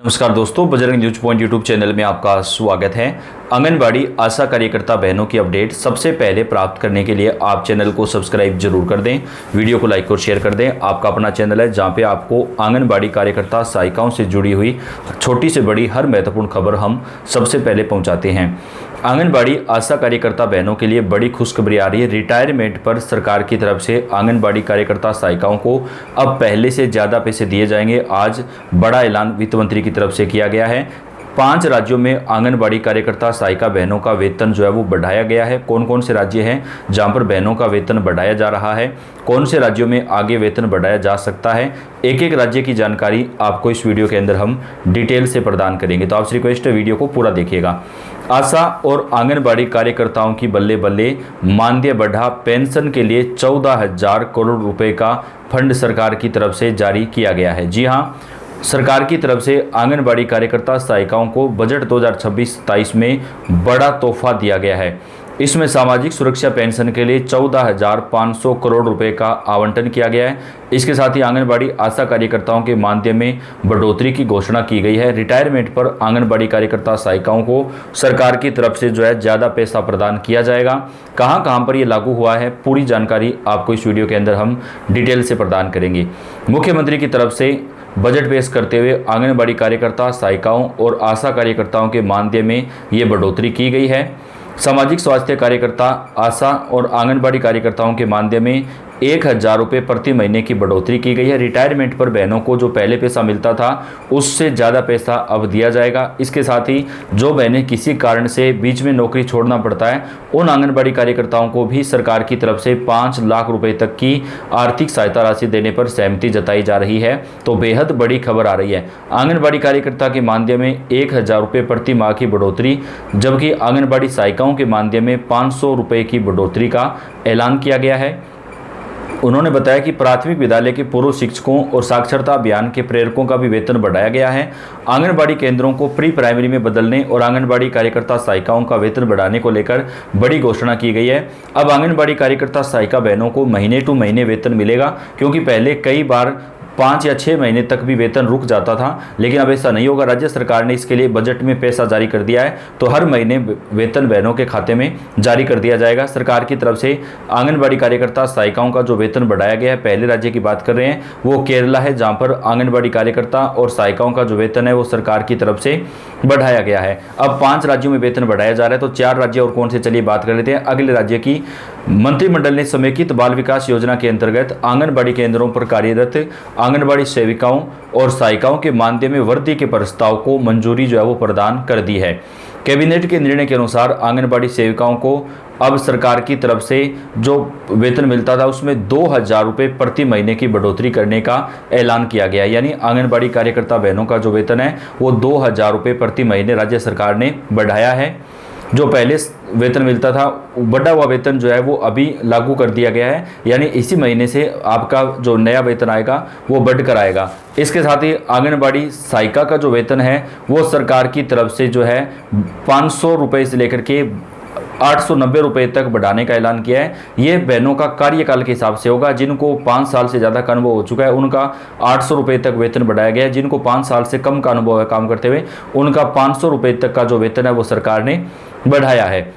नमस्कार दोस्तों, Bajrang news point YouTube channel में आपका स्वागत है। आंगनबाड़ी आशा कार्यकर्ता बहनों की अपडेट सबसे पहले प्राप्त करने के लिए आप चैनल को सब्सक्राइब जरूर कर दें, वीडियो को लाइक और शेयर कर दें। आपका अपना चैनल है जहां पे आपको आंगनबाड़ी कार्यकर्ता सहायिकाओं से जुड़ी हुई छोटी से बड़ी हर महत्वपूर्ण खबर हम सबसे पहले पहुँचाते हैं। आंगनबाड़ी आशा कार्यकर्ता बहनों के लिए बड़ी खुशखबरी आ रही है। रिटायरमेंट पर सरकार की तरफ से आंगनबाड़ी कार्यकर्ता सहायिकाओं को अब पहले से ज़्यादा पैसे दिए जाएंगे। आज बड़ा ऐलान वित्त मंत्री की तरफ से किया गया है। 5 राज्यों में आंगनबाड़ी कार्यकर्ता सहायिका बहनों का वेतन जो है वो बढ़ाया गया है। कौन कौन से राज्य हैं जहां पर बहनों का वेतन बढ़ाया जा रहा है, कौन से राज्यों में आगे वेतन बढ़ाया जा सकता है, एक एक राज्य की जानकारी आपको इस वीडियो के अंदर हम डिटेल से प्रदान करेंगे। तो आपसे रिक्वेस्ट है, वीडियो को पूरा देखिएगा। आशा और आंगनबाड़ी कार्यकर्ताओं की बल्ले बल्ले, मानदेय बढ़ा, पेंशन के लिए 14,000 करोड़ रुपए का फंड सरकार की तरफ से जारी किया गया है। जी हाँ, सरकार की तरफ से आंगनबाड़ी कार्यकर्ता सहायिकाओं को बजट 2026-27 में बड़ा तोहफा दिया गया है। इसमें सामाजिक सुरक्षा पेंशन के लिए 14,500 करोड़ रुपए का आवंटन किया गया है। इसके साथ ही आंगनबाड़ी आशा कार्यकर्ताओं के मानदेय में बढ़ोतरी की घोषणा की गई है। रिटायरमेंट पर आंगनबाड़ी कार्यकर्ता सहायिकाओं को सरकार की तरफ से जो है ज़्यादा पैसा प्रदान किया जाएगा। कहां कहां पर यह लागू हुआ है, पूरी जानकारी आपको इस वीडियो के अंदर हम डिटेल से प्रदान करेंगे। मुख्यमंत्री की तरफ से बजट पेश करते हुए आंगनबाड़ी कार्यकर्ता सहायिकाओं और आशा कार्यकर्ताओं के मानदेय में ये बढ़ोतरी की गई है। सामाजिक स्वास्थ्य कार्यकर्ता, आशा और आंगनबाड़ी कार्यकर्ताओं के मानदेय में 1,000 रुपये प्रति महीने की बढ़ोतरी की गई है। रिटायरमेंट पर बहनों को जो पहले पैसा मिलता था उससे ज़्यादा पैसा अब दिया जाएगा। इसके साथ ही जो बहनें किसी कारण से बीच में नौकरी छोड़ना पड़ता है, उन आंगनबाड़ी कार्यकर्ताओं को भी सरकार की तरफ से 5 लाख रुपए तक की आर्थिक सहायता राशि देने पर सहमति जताई जा रही है। तो बेहद बड़ी खबर आ रही है। आंगनबाड़ी कार्यकर्ता के मानदेय में 1,000 रुपये प्रति माह की बढ़ोतरी, जबकि आंगनबाड़ी सहायिकाओं के मानदेय में 500 रुपये की बढ़ोतरी का ऐलान किया गया है। उन्होंने बताया कि प्राथमिक विद्यालय के पूर्व शिक्षकों और साक्षरता अभियान के प्रेरकों का भी वेतन बढ़ाया गया है। आंगनबाड़ी केंद्रों को प्री प्राइमरी में बदलने और आंगनबाड़ी कार्यकर्ता सहायिकाओं का वेतन बढ़ाने को लेकर बड़ी घोषणा की गई है। अब आंगनबाड़ी कार्यकर्ता सहायिका बहनों को महीने टू महीने वेतन मिलेगा, क्योंकि पहले कई बार 5 या 6 महीने तक भी वेतन रुक जाता था, लेकिन अब ऐसा नहीं होगा। राज्य सरकार ने इसके लिए बजट में पैसा जारी कर दिया है, तो हर महीने वेतन बहनों के खाते में जारी कर दिया जाएगा। सरकार की तरफ से आंगनबाड़ी कार्यकर्ता सहायिकाओं का जो वेतन बढ़ाया गया है, पहले राज्य की बात कर रहे हैं वो केरला है, जहां पर आंगनबाड़ी कार्यकर्ता और सहायिकाओं का जो वेतन है वो सरकार की तरफ से बढ़ाया गया है। अब 5 राज्यों में वेतन बढ़ाया जा रहा है, तो 4 राज्य और कौन से, चलिए बात कर लेते हैं। अगले राज्य की मंत्रिमंडल ने समेकित बाल विकास योजना के अंतर्गत आंगनबाड़ी केंद्रों पर कार्यरत आंगनबाड़ी सेविकाओं और सहायिकाओं के मानदेय में वृद्धि के प्रस्ताव को मंजूरी जो है वो प्रदान कर दी है। कैबिनेट के निर्णय के अनुसार आंगनबाड़ी सेविकाओं को अब सरकार की तरफ से जो वेतन मिलता था उसमें 2,000 रुपये प्रति महीने की बढ़ोतरी करने का ऐलान किया गया। यानी आंगनबाड़ी कार्यकर्ता बहनों का जो वेतन है वो 2,000 रुपये प्रति महीने राज्य सरकार ने बढ़ाया है। जो पहले वेतन मिलता था, बढ़ा हुआ वेतन जो है वो अभी लागू कर दिया गया है। यानी इसी महीने से आपका जो नया वेतन आएगा वो बढ़कर आएगा। इसके साथ ही आंगनबाड़ी सहायिका का जो वेतन है वो सरकार की तरफ से जो है 500 रुपये से लेकर के 890 रुपये तक बढ़ाने का ऐलान किया है। ये बहनों का कार्यकाल के हिसाब से होगा। जिनको 5 साल से ज़्यादा का अनुभव हो चुका है उनका 800 रुपये तक वेतन बढ़ाया गया है। जिनको 5 साल से कम का अनुभव है काम करते हुए, उनका 500 रुपये तक का जो वेतन है वो सरकार ने बढ़ाया है।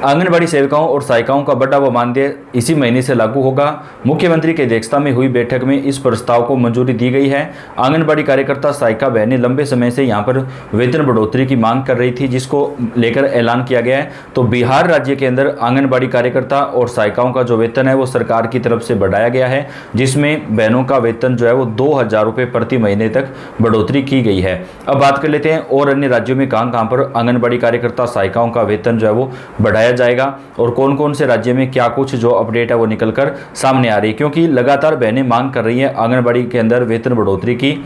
आंगनबाड़ी सेविकाओं और सहायिकाओं का बढ़ा हुआ मानदेय इसी महीने से लागू होगा। मुख्यमंत्री की अध्यक्षता में हुई बैठक में इस प्रस्ताव को मंजूरी दी गई है। आंगनबाड़ी कार्यकर्ता सहायिका बहनें लंबे समय से यहां पर वेतन बढ़ोतरी की मांग कर रही थी, जिसको लेकर ऐलान किया गया है। तो बिहार राज्य के अंदर आंगनबाड़ी कार्यकर्ता और सहायिकाओं का जो वेतन है वो सरकार की तरफ से बढ़ाया गया है, जिसमें बहनों का वेतन जो है वो 2,000 रुपये प्रति महीने तक बढ़ोतरी की गई है। अब बात कर लेते हैं और अन्य राज्यों में कहां पर आंगनबाड़ी कार्यकर्ता सहायिकाओं का वेतन जो है वो बढ़ाया जाएगा और कौन कौन से राज्य में क्या कुछ जो अपडेट है वो निकलकर सामने आ रही है, क्योंकि लगातार बहनें मांग कर रही हैं आंगनबाड़ी के अंदर वेतन बढ़ोतरी की।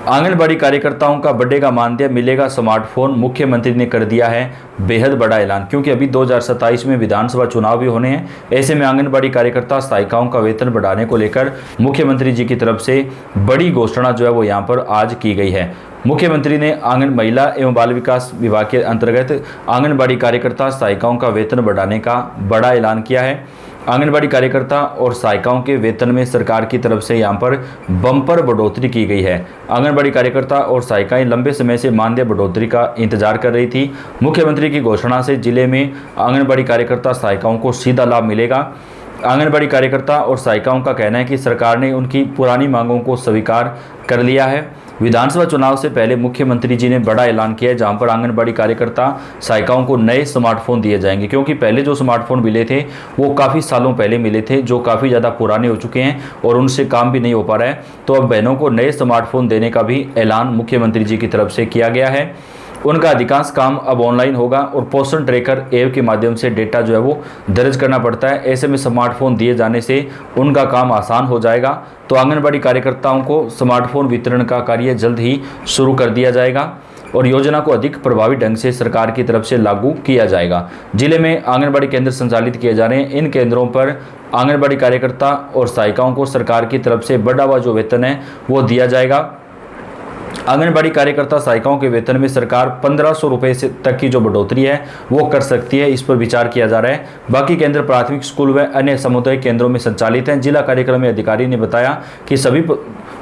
आंगनबाड़ी कार्यकर्ताओं का बढ़ेगा मानदेय, मिलेगा स्मार्टफोन, मुख्यमंत्री ने कर दिया है बेहद बड़ा ऐलान, क्योंकि अभी 2027 में विधानसभा चुनाव भी होने हैं। ऐसे में आंगनबाड़ी कार्यकर्ता सहायिकाओं का वेतन बढ़ाने को लेकर मुख्यमंत्री जी की तरफ से बड़ी घोषणा जो है वो यहाँ पर आज की गई है। मुख्यमंत्री ने महिला एवं बाल विकास विभाग के अंतर्गत आंगनबाड़ी कार्यकर्ता सहायिकाओं का वेतन बढ़ाने का बड़ा ऐलान किया है। आंगनबाड़ी कार्यकर्ता और सहायिकाओं के वेतन में सरकार की तरफ से यहां पर बम्पर बढ़ोतरी की गई है। आंगनबाड़ी कार्यकर्ता और सहायिकाएं लंबे समय से मानदेय बढ़ोतरी का इंतजार कर रही थी। मुख्यमंत्री की घोषणा से जिले में आंगनबाड़ी कार्यकर्ता सहायिकाओं को सीधा लाभ मिलेगा। आंगनबाड़ी कार्यकर्ता और सहायिकाओं का कहना है कि सरकार ने उनकी पुरानी मांगों को स्वीकार कर लिया है। विधानसभा चुनाव से पहले मुख्यमंत्री जी ने बड़ा ऐलान किया है, जहां पर आंगनबाड़ी कार्यकर्ता सहायिकाओं को नए स्मार्टफोन दिए जाएंगे, क्योंकि पहले जो स्मार्टफोन मिले थे वो काफ़ी सालों पहले मिले थे, जो काफ़ी ज़्यादा पुराने हो चुके हैं और उनसे काम भी नहीं हो पा रहा है। तो अब बहनों को नए स्मार्टफोन देने का भी ऐलान मुख्यमंत्री जी की तरफ से किया गया है। उनका अधिकांश काम अब ऑनलाइन होगा और पोषण ट्रैकर ऐप के माध्यम से डेटा जो है वो दर्ज करना पड़ता है। ऐसे में स्मार्टफोन दिए जाने से उनका काम आसान हो जाएगा। तो आंगनबाड़ी कार्यकर्ताओं को स्मार्टफोन वितरण का कार्य जल्द ही शुरू कर दिया जाएगा और योजना को अधिक प्रभावी ढंग से सरकार की तरफ से लागू किया जाएगा। जिले में आंगनबाड़ी केंद्र संचालित किए जा रहे हैं। इन केंद्रों पर आंगनबाड़ी कार्यकर्ता और सहायिकाओं को सरकार की तरफ से बढ़ा हुआ जो वेतन है वो दिया जाएगा। आंगनबाड़ी कार्यकर्ता सहायिकाओं के वेतन में सरकार 1500 रुपये से तक की जो बढ़ोतरी है वो कर सकती है। इस पर विचार किया जा रहा है। बाकी केंद्र प्राथमिक स्कूल व अन्य सामुदायिक केंद्रों में संचालित हैं। जिला कार्यक्रम अधिकारी ने बताया कि सभी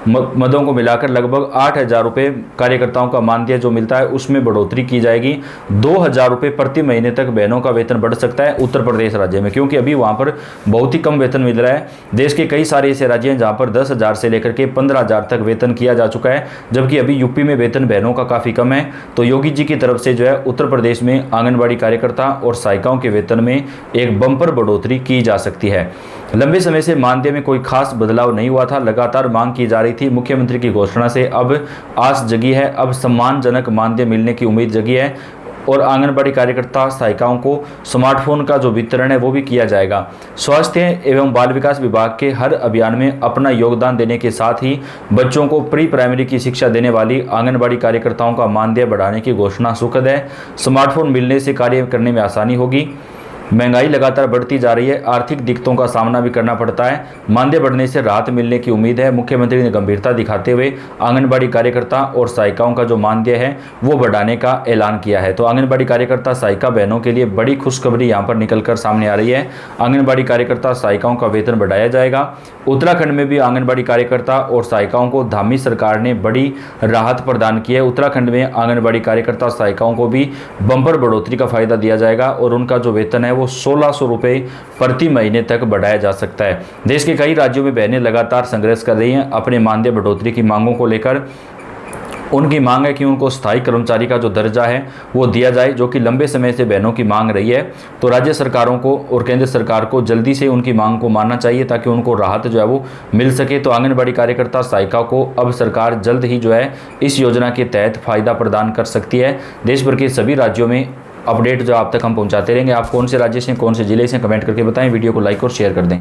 मदों को मिलाकर लगभग 8000 रुपये कार्यकर्ताओं का मानदेय जो मिलता है उसमें बढ़ोतरी की जाएगी। 2000 रुपये प्रति महीने तक बहनों का वेतन बढ़ सकता है उत्तर प्रदेश राज्य में, क्योंकि अभी वहाँ पर बहुत ही कम वेतन मिल रहा है। देश के कई सारे ऐसे राज्य हैं जहाँ पर 10,000 से लेकर के 15,000 तक वेतन किया जा चुका है, जबकि अभी यूपी में वेतन बहनों का काफ़ी कम है। तो योगी जी की तरफ से जो है उत्तर प्रदेश में आंगनबाड़ी कार्यकर्ता और सहायिकाओं के वेतन में एक बम्पर बढ़ोतरी की जा सकती है। लंबे समय से मानदेय में कोई खास बदलाव नहीं हुआ था, लगातार मांग की जा रही थी। मुख्यमंत्री की घोषणा से अब आस जगी है, अब सम्मानजनक मानदेय मिलने की उम्मीद जगी है और आंगनबाड़ी कार्यकर्ता सहायिकाओं को स्मार्टफोन का जो वितरण है वो भी किया जाएगा। स्वास्थ्य एवं बाल विकास विभाग के हर अभियान में अपना योगदान देने के साथ ही बच्चों को प्री प्राइमरी की शिक्षा देने वाली आंगनबाड़ी कार्यकर्ताओं का मानदेय बढ़ाने की घोषणा सुखद है। स्मार्टफोन मिलने से कार्य करने में आसानी होगी। महंगाई लगातार बढ़ती जा रही है, आर्थिक दिक्कतों का सामना भी करना पड़ता है। मानदेय बढ़ने से राहत मिलने की उम्मीद है। मुख्यमंत्री ने गंभीरता दिखाते हुए आंगनबाड़ी कार्यकर्ता और सहायिकाओं का जो मानदेय है वो बढ़ाने का ऐलान किया है। तो आंगनबाड़ी कार्यकर्ता सहायिका बहनों के लिए बड़ी खुशखबरी यहाँ पर निकलकर सामने आ रही है। आंगनबाड़ी कार्यकर्ता सहायिकाओं का वेतन बढ़ाया जाएगा। उत्तराखंड में भी आंगनबाड़ी कार्यकर्ता और सहायिकाओं को धामी सरकार ने बड़ी राहत प्रदान की है। उत्तराखंड में आंगनबाड़ी कार्यकर्ता सहायिकाओं को भी बम्पर बढ़ोतरी का फायदा दिया जाएगा और उनका जो वेतन है वो 1600 रुपये प्रति महीने तक बढ़ाया जा सकता है। देश के कई राज्यों में बहनें लगातार संघर्ष कर रही हैं अपने मानदेय बढ़ोतरी की मांगों को लेकर। उनकी मांग है कि उनको स्थायी कर्मचारी का जो दर्जा है वो दिया जाए, जो कि लंबे समय से बहनों की मांग रही है। तो राज्य सरकारों को और केंद्र सरकार को जल्दी से उनकी मांग को मानना चाहिए ताकि उनको राहत जो है वो मिल सके। तो आंगनबाड़ी कार्यकर्ता सहायिका को अब सरकार जल्द ही जो है इस योजना के तहत फायदा प्रदान कर सकती है। देश भर के सभी राज्यों में अपडेट जो आप तक हम पहुंचाते रहेंगे। आप कौन से राज्य से, कौन से जिले से, कमेंट करके बताएं। वीडियो को लाइक और शेयर कर दें।